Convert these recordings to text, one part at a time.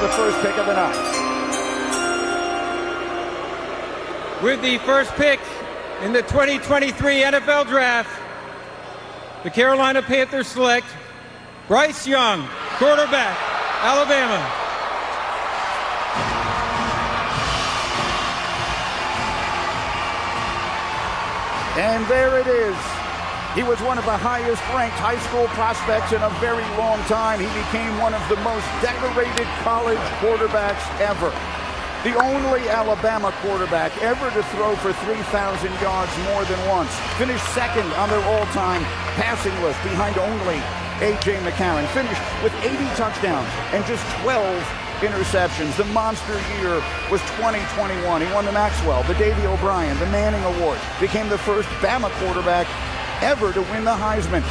the first pick of the night. With the first pick in the 2023 NFL Draft, the Carolina Panthers select Bryce Young, quarterback, Alabama. And there it is. He was one of the highest-ranked high school prospects in a very long time. He became one of the most decorated college quarterbacks ever. The only Alabama quarterback ever to throw for 3,000 yards more than once. Finished second on their all-time passing list behind only A.J. McCarron. Finished with 80 touchdowns and just 12 interceptions. The monster year was 2021. He won the Maxwell, the Davey O'Brien, the Manning Award. Became the first Bama quarterback ever to win the Heisman.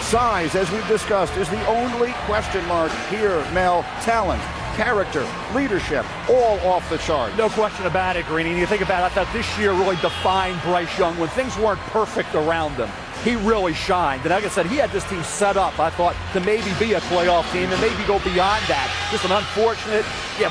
Size, as we've discussed, is the only question mark here, Mel. Talent, character, leadership, all off the chart. No question about it, Greeny. You think about it, I thought this year really defined Bryce Young. When things weren't perfect around him, he really shined. And like I said, he had this team set up, I thought, to maybe be a playoff team and maybe go beyond that. Just an unfortunate,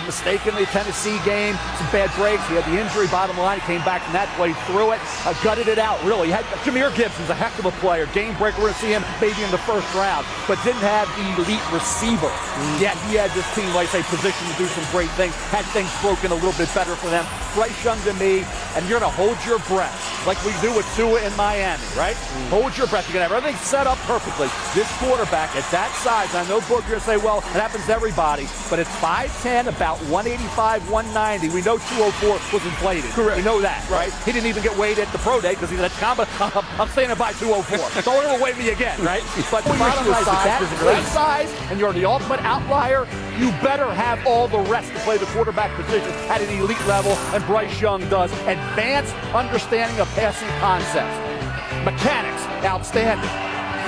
mistake in the Tennessee game, some bad breaks. He had the injury, bottom line. He came back from that, played through it, gutted it out, really. Jahmyr Gibbs is a heck of a player. Game breaker, we're going to see him maybe in the first round, but didn't have the elite receiver. Yet he had this team, like I say, positioned to do some great things, had things broken a little bit better for them. Bryce Young to me, and you're going to hold your breath, like we do with Tua in Miami, right? Hold your breath. You're going to have everything set up perfectly. This quarterback at that size, I know Book, you're going to say, well, it happens to everybody, but it's 5'10", about 185, 190. We know 204 was inflated. Correct. We know that, right? He didn't even get weighed at the pro day because he's at combat. I'm standing by 204. Don't ever weigh me again, right? But the bottom line is that size, and you're the ultimate outlier, you better have all the rest to play the quarterback position at an elite level, and Bryce Young does. Advanced understanding of passing concepts. Mechanics, outstanding.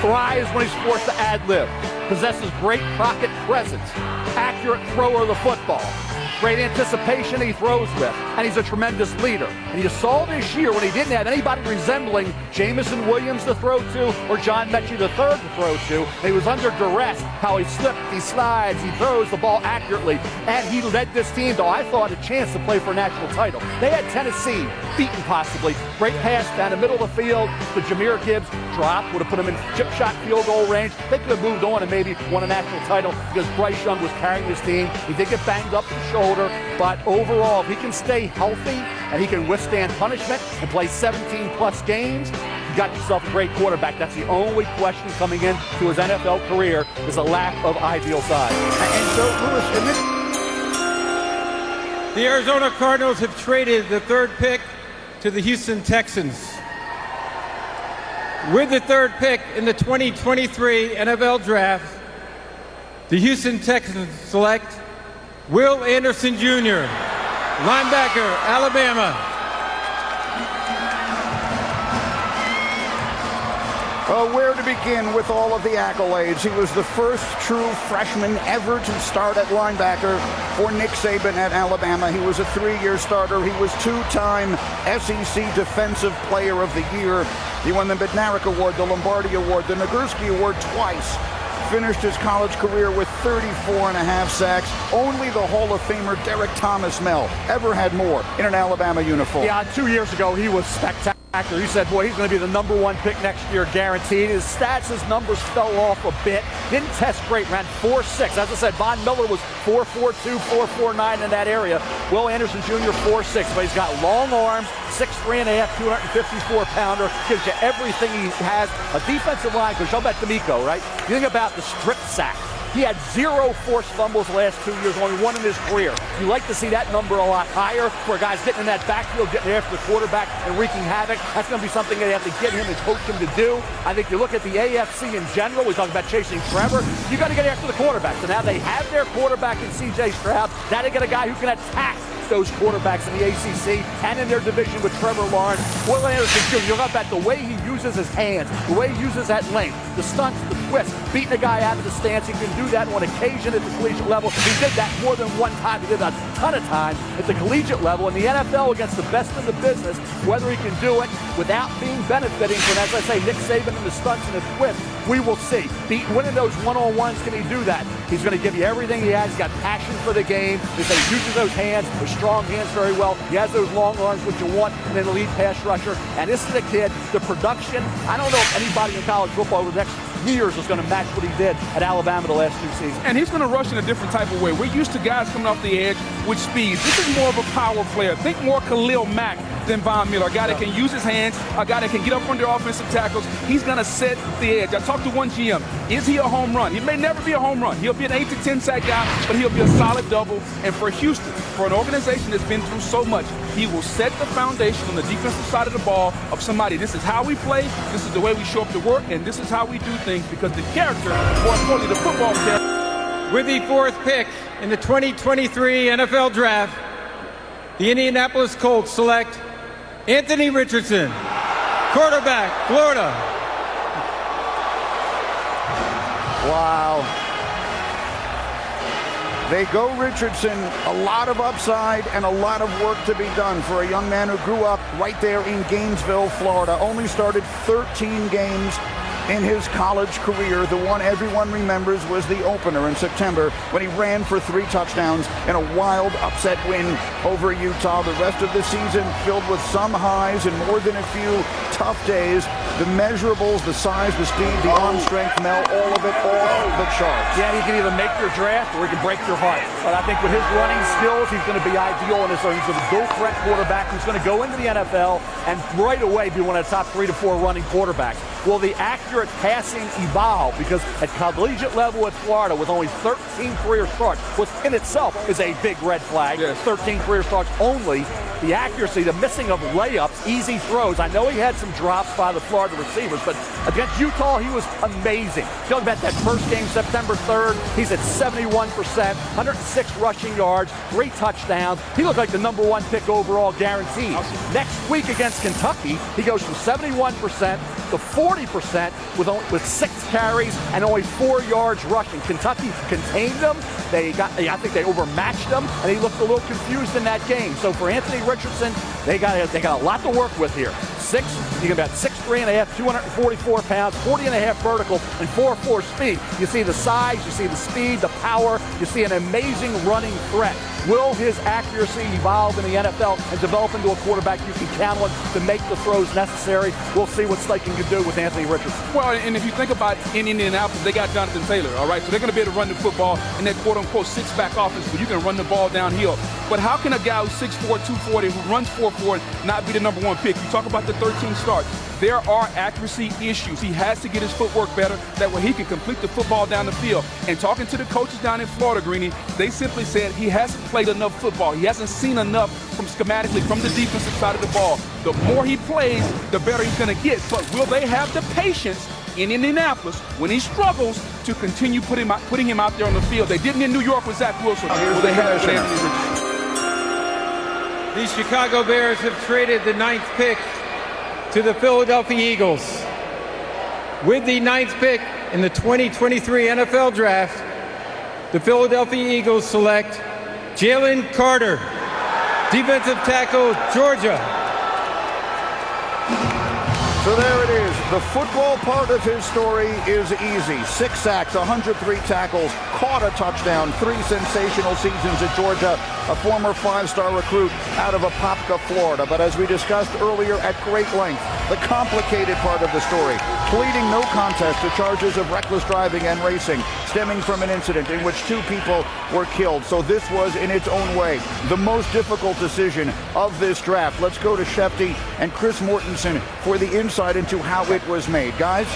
Thrives when he's forced to ad-lib. Possesses great pocket presence. Accurate thrower of the football. Great anticipation he throws with. And he's a tremendous leader. And you saw this year when he didn't have anybody resembling Jameson Williams to throw to or John Mechie III to throw to. And he was under duress, how he slipped, he slides, he throws the ball accurately. And he led this team to, I thought, a chance to play for a national title. They had Tennessee beaten possibly. Great pass down the middle of the field to Jahmyr Gibbs. Dropped, would have put him in chip shot field goal range. They could have moved on and maybe won a national title because Bryce Young was carrying this team. He did get banged up in the shoulder, but overall, if he can stay healthy and he can withstand punishment and play 17-plus games, you got yourself a great quarterback. That's the only question coming into his NFL career is a lack of ideal size. And so, Lewis, The Arizona Cardinals have traded the third pick to the Houston Texans. With the third pick in the 2023 NFL Draft, the Houston Texans select Will Anderson Jr., linebacker, Alabama. Where to begin with all of the accolades? He was the first true freshman ever to start at linebacker for Nick Saban at Alabama. He was a 3-year starter. He was 2-time SEC Defensive Player of the Year. He won the Bednarik Award, the Lombardi Award, the Nagurski Award twice. Finished his college career with 34.5 sacks. Only the Hall of Famer Derek Thomas Mel ever had more in an Alabama uniform. Yeah, 2 years ago, he was spectacular. He said, boy, he's going to be the #1 pick next year, guaranteed. His stats, his numbers fell off a bit. Didn't test great, ran 4.6. As I said, Von Miller was 4.42, 4.49 in that area. Will Anderson Jr., 4.6, but he's got long arms, 6'3.5", 254-pounder. Gives you everything he has. A defensive line, because about D'Amico, right? You think about the strip sack. He had 0 forced fumbles the last 2 years, only 1 in his career. You like to see that number a lot higher for guys getting in that backfield, getting after the quarterback and wreaking havoc. That's going to be something they have to get him and coach him to do. I think you look at the AFC in general, we talk about chasing Trevor, you got to get after the quarterback. So now they have their quarterback in C.J. Stroud. Now they get a guy who can attack those quarterbacks in the ACC and in their division with Trevor Lawrence. Will Anderson Jr., you look about the way he uses his hands, the way he uses that length. the stunts, the twists, beating a guy out of the stance. He can do that on occasion at the collegiate level. He did that more than one time. He did that a ton of times at the collegiate level. In the NFL, against the best in the business, whether he can do it without being benefiting from, as I say, Nick Saban and the stunts and the twists, we will see. Winning those one-on-ones, can he do that? He's going to give you everything he has. He's got passion for the game. He uses those hands, those strong hands very well. He has those long arms, which you want in an elite pass rusher. And this is a kid, the production, I don't know if anybody in college football over the next years is going to match what he did at Alabama the last 2 seasons. And he's going to rush in a different type of way. We're used to guys coming off the edge with speed. This is more of a power player. Think more Khalil Mack than Von Miller. A guy that can use his hands, a guy that can get up under offensive tackles. He's going to set the edge. I talked to one GM. Is he a home run? He may never be a home run. He'll be an 8 to 10 sack guy, but he'll be a solid double. And for Houston, for an organization that's been through so much, he will set the foundation on the defensive side of the ball of somebody. This is how we play. This is the way we show up to work, and this is how we do things, because the character, more importantly, the football character. With the 4th pick in the 2023 NFL Draft, the Indianapolis Colts select Anthony Richardson, quarterback, Florida. Wow. They go Richardson. A lot of upside and a lot of work to be done for a young man who grew up right there in Gainesville, Florida. Only started 13 games in his college career. The one everyone remembers was the opener in September when he ran for 3 touchdowns in a wild upset win over Utah. The rest of the season filled with some highs and more than a few tough days. The measurables, the size, the speed, the arm strength, Mel, all of it off the charts. Yeah, he can either make your draft or he can break your heart. But I think with his running skills, he's going to be ideal in his own. He's a go-threat quarterback who's going to go into the NFL and right away be one of the top 3 to 4 running quarterbacks. Will the accurate passing evolve? Because at collegiate level at Florida, with only 13 career starts, which in itself is a big red flag. Yes. 13 career starts only. The accuracy, the missing of layups, easy throws. I know he had some drops by the Florida receivers, but against Utah, he was amazing. Talking about that first game, September 3rd, he's at 71%, 106 rushing yards, 3 touchdowns. He looked like the #1 pick overall, guaranteed. Awesome. Next week against Kentucky, he goes from 71% to 40% with 6 carries and only 4 yards rushing. Kentucky contained them. I think they overmatched them, and he looked a little confused in that game. So for Anthony Richardson, they got a lot to work with here. You can bet 6'3.5", 244 pounds, 40.5 vertical, and 4.4 speed. You see the size, you see the speed, the power, you see an amazing running threat. Will his accuracy evolve in the NFL and develop into a quarterback you can count on to make the throws necessary? We'll see what Steichen can do with Anthony Richardson. Well, and if you think about in Indianapolis, they got Jonathan Taylor, all right? So they're going to be able to run the football in that quote-unquote 6-back offense where you can run the ball downhill. But how can a guy who's 6'4", 240, who runs 4.4, not be the #1 pick? You talk about the 13 starts. There are accuracy issues. He has to get his footwork better. That way he can complete the football down the field. And talking to the coaches down in Florida, Greeny, they simply said he hasn't played enough football. He hasn't seen enough from schematically from the defensive side of the ball. The more he plays, the better he's going to get. But will they have the patience in Indianapolis when he struggles to continue putting him out there on the field? They didn't in New York with Zach Wilson. Will they have it with Anthony Richardson? The Chicago Bears have traded the 9th pick to the Philadelphia Eagles. With the 9th pick in the 2023 NFL Draft, the Philadelphia Eagles select Jalen Carter, defensive tackle, Georgia. So there it is. The football part of his story is easy. 6 sacks, 103 tackles, caught a touchdown, 3 sensational seasons at Georgia, a former 5-star recruit out of Apopka, Florida. But as we discussed earlier at great length, the complicated part of the story, pleading no contest to charges of reckless driving and racing stemming from an incident in which 2 people were killed. So this was, in its own way, the most difficult decision of this draft. Let's go to Shefty and Chris Mortensen for the insight into how it was made. Guys?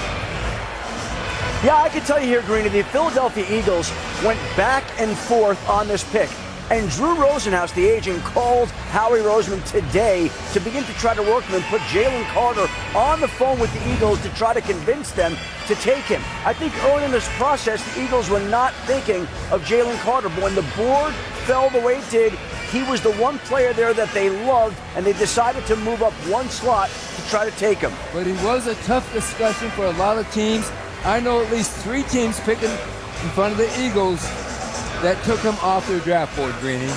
Yeah, I can tell you here, Greeny, the Philadelphia Eagles went back and forth on this pick. And Drew Rosenhaus, the agent, called Howie Roseman today to begin to try to work with him, put Jalen Carter on the phone with the Eagles to try to convince them to take him. I think early in this process, the Eagles were not thinking of Jalen Carter. But when the board fell the way it did, he was the one player there that they loved, and they decided to move up 1 slot to try to take him. But it was a tough discussion for a lot of teams. I know at least 3 teams picking in front of the Eagles that took him off their draft board, Greeny.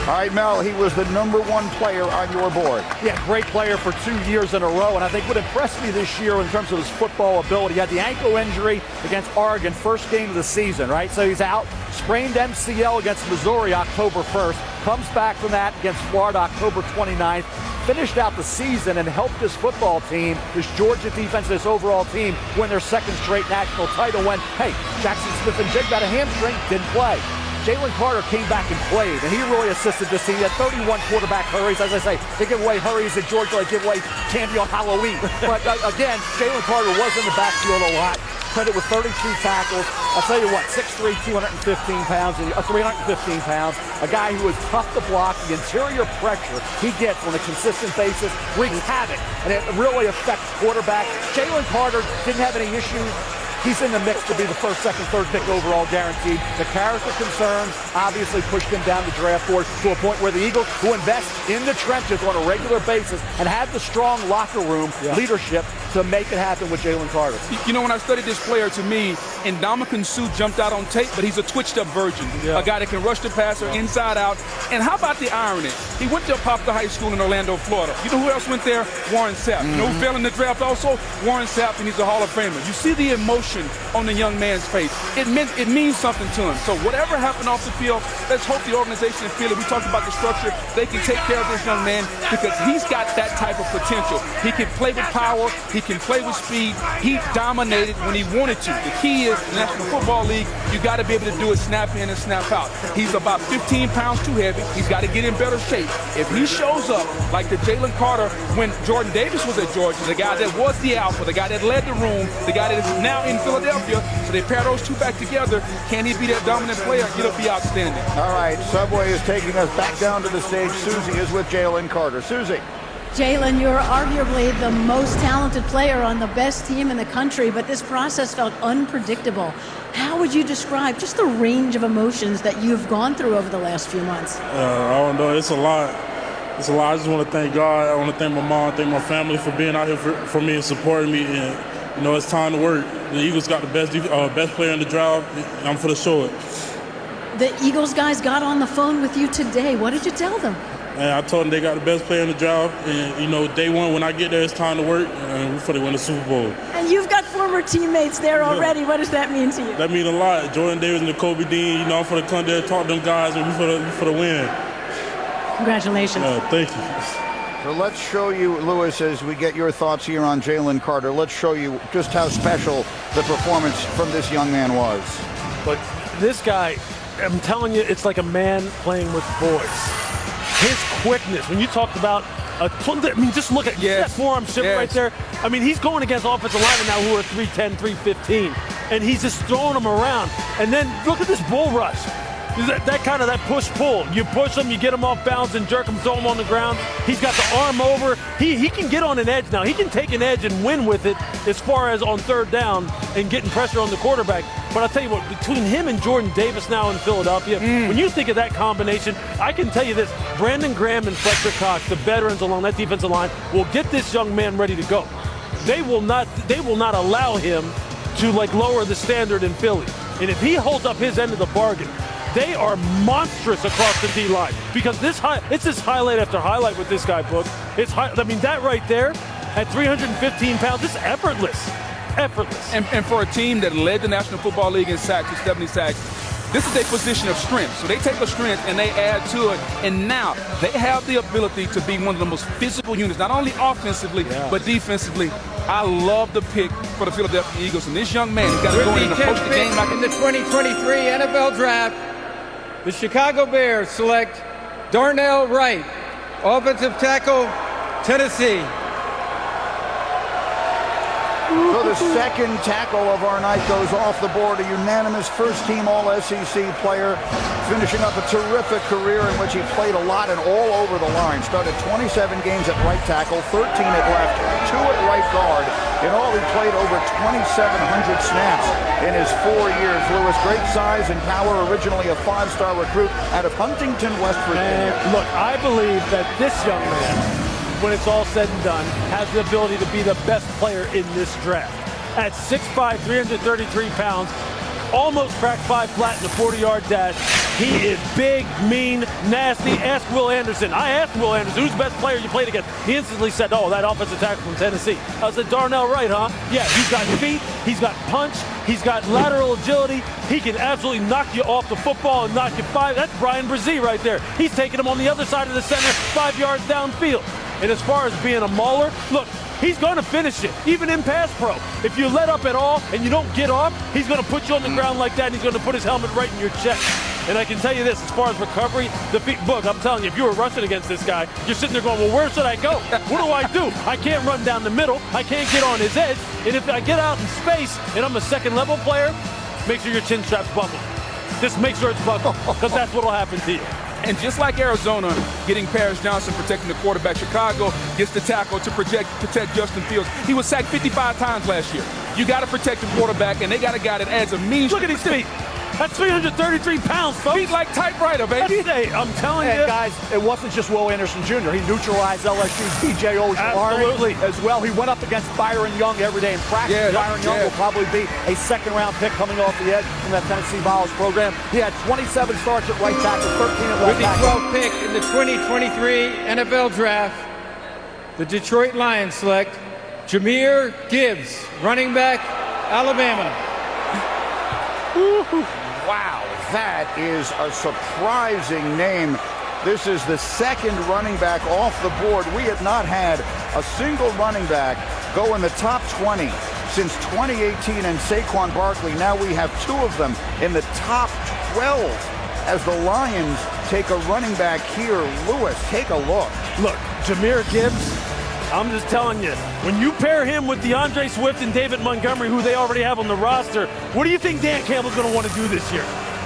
All right, Mel, he was the #1 player on your board. Yeah, great player for 2 years in a row, and I think what impressed me this year in terms of his football ability, he had the ankle injury against Oregon, first game of the season, right? So he's out, sprained MCL against Missouri October 1st, comes back from that against Florida October 29th, finished out the season and helped his football team, this Georgia defense, this overall team, win their 2nd straight national title when, hey, Jackson Smith and Jig got a hamstring, didn't play. Jalen Carter came back and played, and he really assisted this team. He had 31 quarterback hurries. As I say, they give away hurries at Georgia, they give away candy on Halloween. But again, Jalen Carter was in the backfield a lot. Credit with 32 tackles. I'll tell you what, 6'3", 315 pounds. A guy who is tough to block. The interior pressure he gets on a consistent basis wreaks havoc, and it really affects quarterback. Jalen Carter didn't have any issues. He's in the mix to be the 1st, 2nd, 3rd pick overall guaranteed. The character concerns obviously pushed him down the draft board to a point where the Eagles, who invest in the trenches on a regular basis and have the strong locker room leadership to make it happen with Jalen Carter. You know, when I studied this player, to me, Ndamukong Suh jumped out on tape, but he's a twitched-up version. A guy that can rush the passer inside out. And how about the irony? He went to Apopka High School in Orlando, Florida. You know who else went there? Warren Sapp. You know who fell in the draft also? Warren Sapp, and he's a Hall of Famer. You see the emotion on the young man's face. It means something to him. So whatever happened off the field, let's hope the organization and field, we talked about the structure, they can take care of this young man because he's got that type of potential. He can play with power. He can play with speed. He dominated when he wanted to. The key is the National Football League, you got to be able to do it snap in and snap out. He's about 15 pounds too heavy. He's got to get in better shape. If he shows up like the Jalen Carter when Jordan Davis was at Georgia, the guy that was the alpha, the guy that led the room, the guy that is now in Philadelphia, so they pair those two back together, can he be that dominant player? It'll be outstanding. All right, Subway is taking us back down to the stage. Susie is with Jalen Carter. Susie. Jalen, you're arguably the most talented player on the best team in the country, but this process felt unpredictable. How would you describe just the range of emotions that you've gone through over the last few months? I don't know. It's a lot. It's a lot. I just want to thank God. I want to thank my mom, thank my family for being out here for me and supporting me. And, you know, it's time to work. The Eagles got the best player in the draft. I'm for the show it. The Eagles guys got on the phone with you today. What did you tell them? And I told them they got the best player in the draft. And, you know, day one, when I get there, it's time to work. And we're for to win the Super Bowl. And you've got former teammates there already. Yeah. What does that mean to you? That means a lot. Jordan Davis and Kobe Dean, you know, I'm for to come there, talk to them guys, and we're for the win. Congratulations. Thank you. So let's show you, Lewis, as we get your thoughts here on Jalen Carter, let's show you just how special the performance from this young man was. But this guy, I'm telling you, it's like a man playing with boys. His quickness, when you talked about, just look at that forearm shift right there. I mean, he's going against offensive linemen now who are 310, 315, and he's just throwing them around. And then look at this bull rush. That push-pull. You push him, you get him off balance and jerk him, throw him on the ground. He's got the arm over. He can get on an edge now. He can take an edge and win with it as far as on 3rd down and getting pressure on the quarterback. But I'll tell you what, between him and Jordan Davis now in Philadelphia, when you think of that combination, I can tell you this, Brandon Graham and Fletcher Cox, the veterans along that defensive line, will get this young man ready to go. They will not allow him to lower the standard in Philly. And if he holds up his end of the bargain, they are monstrous across the D-line because it's just highlight after highlight with this guy, Book. That right there at 315 pounds, it's effortless. Effortless. And for a team that led the National Football League in sacks with 70 sacks, this is a position of strength. So they take a strength and they add to it. And now they have the ability to be one of the most physical units, not only offensively, but defensively. I love the pick for the Philadelphia Eagles. And this young man, he's got to go in and approach the game like in the 2023 NFL Draft. The Chicago Bears select Darnell Wright, offensive tackle, Tennessee. So the second tackle of our night goes off the board, a unanimous first-team All-SEC player, finishing up a terrific career in which he played a lot and all over the line. Started 27 games at right tackle, 13 at left, 2 at right guard. In all, he played over 2,700 snaps in his 4 years. Lewis, great size and power, originally a 5-star recruit out of Huntington, West Virginia. And look, I believe that this young man, when it's all said and done, has the ability to be the best player in this draft. at 6'5", 333 pounds. Almost cracked 5 flat in the 40-yard dash. He is big, mean, nasty. Ask Will Anderson. I asked Will Anderson, who's the best player you played against? He instantly said, oh, that offensive tackle from Tennessee. I said, Darnell Wright, huh? Yeah, he's got feet, he's got punch, he's got lateral agility. He can absolutely knock you off the football and knock you 5. That's Brian Brzee right there. He's taking him on the other side of the center, 5 yards downfield. And as far as being a mauler, look, he's going to finish it, even in pass pro. If you let up at all and you don't get off, he's going to put you on the ground like that, and he's going to put his helmet right in your chest. And I can tell you this, as far as recovery, Book, I'm telling you, if you were rushing against this guy, you're sitting there going, well, where should I go? What do? I can't run down the middle. I can't get on his edge. And if I get out in space and I'm a second-level player, make sure your chin strap's buckled. Just make sure it's buckled, because that's what will happen to you. And just like Arizona getting Paris Johnson protecting the quarterback, Chicago gets the tackle to protect Justin Fields. He was sacked 55 times last year. You got to protect the quarterback, and they got a guy that adds a mean. Look at his feet. That's 333 pounds, folks. Feet like typewriter, baby. I'm telling you. And guys, it wasn't just Will Anderson Jr. He neutralized LSU's DJ Ojulari as well. He went up against Byron Young every day in practice. Yeah, Byron Young will probably be a second-round pick coming off the edge from that Tennessee Vols program. He had 27 starts at right tackle, 13 at left tackle. With the 12th pick in the 2023 NFL Draft, the Detroit Lions select Jahmyr Gibbs, running back, Alabama. Wow, that is a surprising name. This is the second running back off the board. We have not had a single running back go in the top 20 since 2018 and Saquon Barkley. Now we have 2 of them in the top 12 as the Lions take a running back here. Lewis, take a look. Look, Jahmyr Gibbs, I'm just telling you, when you pair him with DeAndre Swift and David Montgomery, who they already have on the roster, what do you think Dan Campbell's going to want to do this year?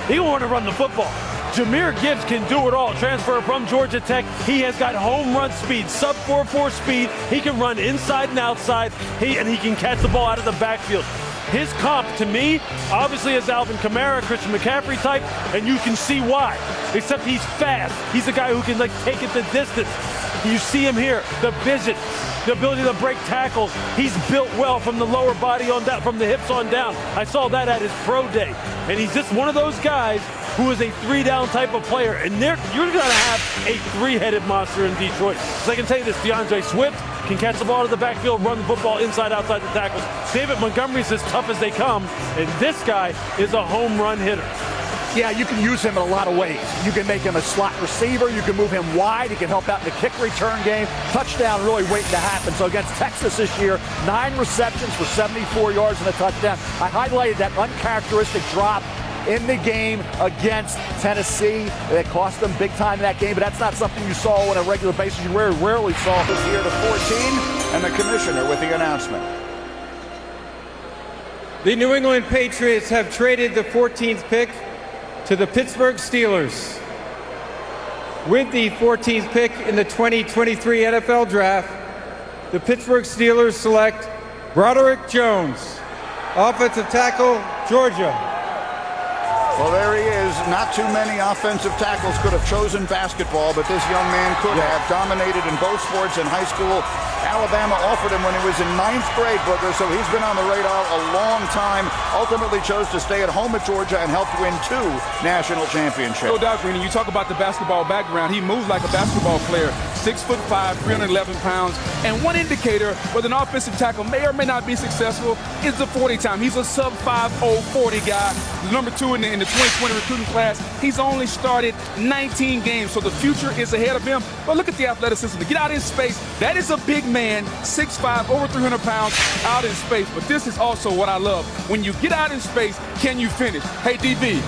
He's going to want to run the football. Jahmyr Gibbs can do it all. Transfer from Georgia Tech. He has got home run speed, sub 4.4 speed. He can run inside and outside, and he can catch the ball out of the backfield. His comp, to me, obviously is Alvin Kamara, Christian McCaffrey type, and you can see why. Except he's fast. He's a guy who can take it the distance. You see him here, the vision, the ability to break tackles. He's built well from the lower body on down, from the hips on down. I saw that at his pro day. And he's just one of those guys who is a 3-down type of player. And you're going to have a 3-headed monster in Detroit. So I can tell you this, DeAndre Swift can catch the ball out of the backfield, run the football inside, outside the tackles. David Montgomery's as tough as they come. And this guy is a home run hitter. Yeah, you can use him in a lot of ways. You can make him a slot receiver. You can move him wide. He can help out in the kick return game. Touchdown really waiting to happen. So against Texas this year, 9 receptions for 74 yards and a touchdown. I highlighted that uncharacteristic drop in the game against Tennessee. It cost them big time in that game, but that's not something you saw on a regular basis. You rarely saw. It's here to 14, and the commissioner with the announcement. The New England Patriots have traded the 14th pick to the Pittsburgh Steelers. With the 14th pick in the 2023 NFL Draft, the Pittsburgh Steelers select Broderick Jones, offensive tackle, Georgia. Well, there he is. Not too many offensive tackles could have chosen basketball, but this young man could have dominated in both sports in high school. Alabama offered him when he was in 9th grade, Booker, so he's been on the radar a long time. Ultimately chose to stay at home at Georgia and helped win 2 national championships. No doubt, Greeny. You talk about the basketball background. He moves like a basketball player. 6'5", 311 pounds. And one indicator whether an offensive tackle may or may not be successful is the 40 time. He's a sub 5.0 40 guy. He's number 2 in the 2020 recruiting class. He's only started 19 games, so the future is ahead of him. But look at the athleticism. To get out in space, that is a big man, 6'5", over 300 pounds, out in space. But this is also what I love. When you get out in space, can you finish? Hey, DB,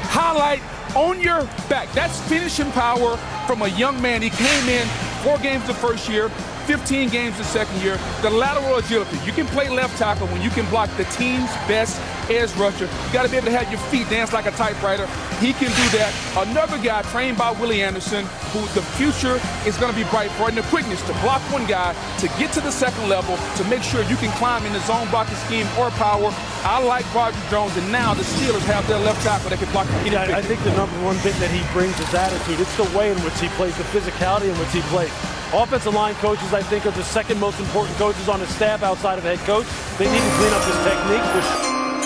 highlight on your back. That's finishing power from a young man. He came in 4 games the first year, 15 games the second year. The lateral agility. You can play left tackle when you can block the team's best edge rusher. You got to be able to have your feet dance like a typewriter. He can do that. Another guy trained by Willie Anderson, who the future is going to be bright for, and the quickness to block one guy, to get to the second level, to make sure you can climb in the zone blocking scheme or power. I like Broderick Jones, and now the Steelers have their left tackle that can block the Yeah, I think the number one thing that he brings is attitude. It's the way in which he plays, the physicality in which he plays. Offensive line coaches, I think, are the second most important coaches on the staff outside of head coach. They need to clean up his technique.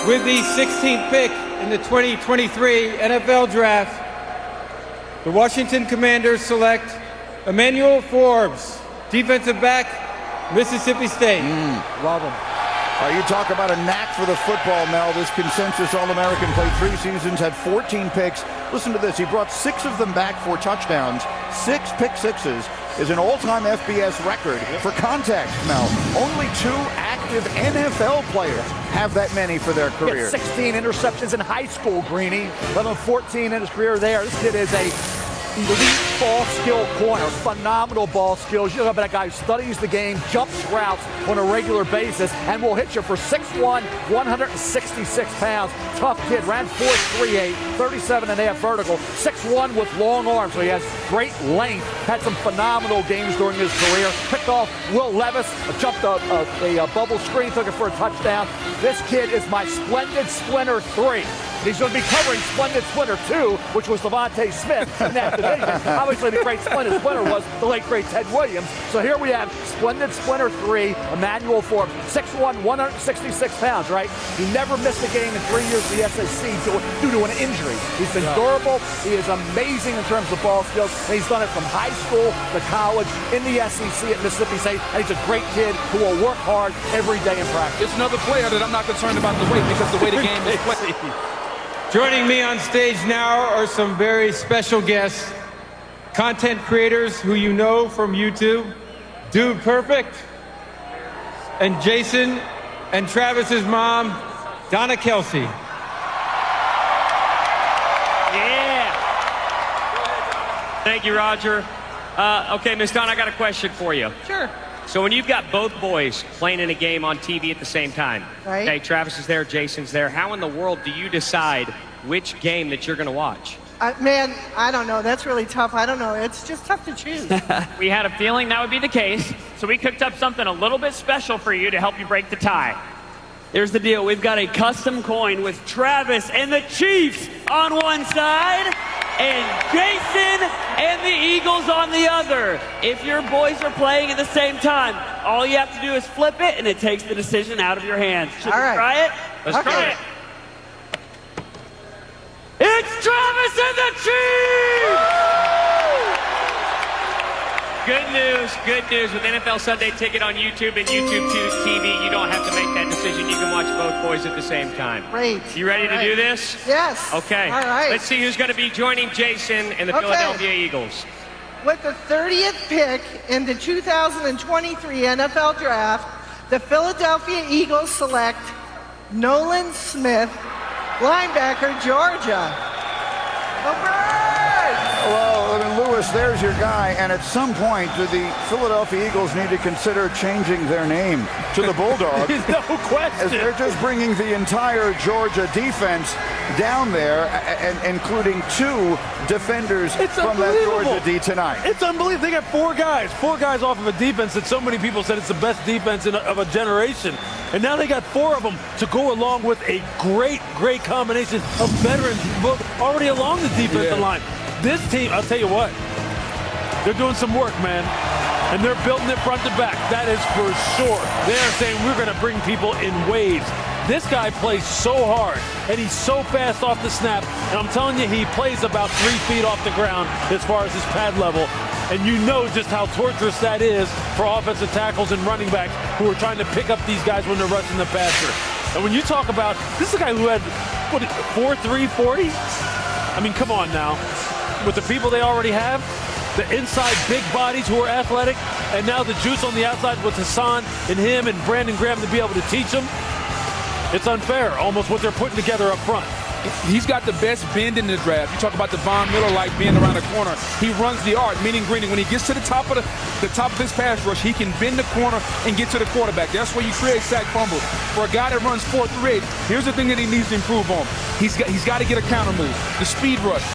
With the 16th pick in the 2023 NFL Draft, the Washington Commanders select Emmanuel Forbes, defensive back, Mississippi State. Love him. You talk about a knack for the football, Mel. This consensus All-American played 3 seasons, had 14 picks. Listen to this. He brought 6 of them back for touchdowns. 6 pick sixes is an all-time FBS record for contact, Mel. Only 2 active NFL players have that many for their He had career. 16 interceptions in high school, Greeny. Let alone 14 in his career there. This kid is a elite ball skill corner, phenomenal ball skills. You know about a guy who studies the game, jumps routes on a regular basis, and will hit you for 6'1", 166 pounds. Tough kid, ran 4.38, 37.5 vertical, 6'1" with long arms, so he has great length. Had some phenomenal games during his career. Picked off Will Levis, jumped a bubble screen, took it for a touchdown. This kid is my Splendid Splinter 3. He's going to be covering Splendid Splinter 2, which was Devontae Smith in that division. Obviously, the great Splendid Splinter was the late, great Ted Williams. So here we have Splendid Splinter 3, Emmanuel Forbes, 6'1", 166 pounds, right? He never missed a game in 3 years of the SEC due to an injury. He's been durable. He is amazing in terms of ball skills. And he's done it from high school to college in the SEC at Mississippi State. And he's a great kid who will work hard every day in practice. It's another player that I'm not concerned about the weight because the way the game is played. Joining me on stage now are some very special guests, content creators who you know from YouTube, Dude Perfect, and Jason and Travis's mom, Donna Kelsey. Yeah. Thank you, Roger. Okay, Miss Donna, I got a question for you. Sure. So when you've got both boys playing in a game on TV at the same time, right? Okay, Travis is there, Jason's there. How in the world do you decide which game that you're going to watch? Man, I don't know. That's really tough. I don't know. It's just tough to choose. We had a feeling that would be the case, so we cooked up something a little bit special for you to help you break the tie. Here's the deal. We've got a custom coin with Travis and the Chiefs on one side and Jason and the Eagles on the other. If your boys are playing at the same time, all you have to do is flip it, and it takes the decision out of your hands. Should we try it? Let's try it. It's Travis and the Chiefs! Good news. With NFL Sunday Ticket on YouTube and YouTube TV, you don't have to make that decision. You can watch both boys at the same time. Great. You ready to do this? Yes. Okay. All right. Let's see who's going to be joining Jason and the Philadelphia Eagles. With the 30th pick in the 2023 NFL Draft, the Philadelphia Eagles select Nolan Smith, linebacker, Georgia. Well, I mean, Lewis, there's your guy. And at some point, do the Philadelphia Eagles need to consider changing their name to the Bulldogs? No question. As they're just bringing the entire Georgia defense down there, and including 2 defenders from that Georgia D tonight. It's unbelievable. They got 4 guys off of a defense that so many people said it's the best defense of a generation. And now they got 4 of them to go along with a great combination of veterans already along the defensive line. This team, I'll tell you what, they're doing some work, man. And they're building it front to back. That is for sure. They're saying we're going to bring people in waves. This guy plays so hard, and he's so fast off the snap. And I'm telling you, he plays about 3 feet off the ground as far as his pad level. And you know just how torturous that is for offensive tackles and running backs who are trying to pick up these guys when they're rushing the passer. And when you talk about, this is a guy who had, 4.3 40? I mean, come on now. With the people they already have, the inside big bodies who are athletic, and now the juice on the outside with Hassan and him and Brandon Graham to be able to teach them, it's unfair, almost what they're putting together up front. He's got the best bend in the draft. You talk about the Von Miller-like bend around the corner. He runs the art, meaning Greening. When he gets to the top of his pass rush, he can bend the corner and get to the quarterback. That's where you create sack fumbles. For a guy that runs 4.38, here's the thing that he needs to improve on. He's got to get a counter move, the speed rush.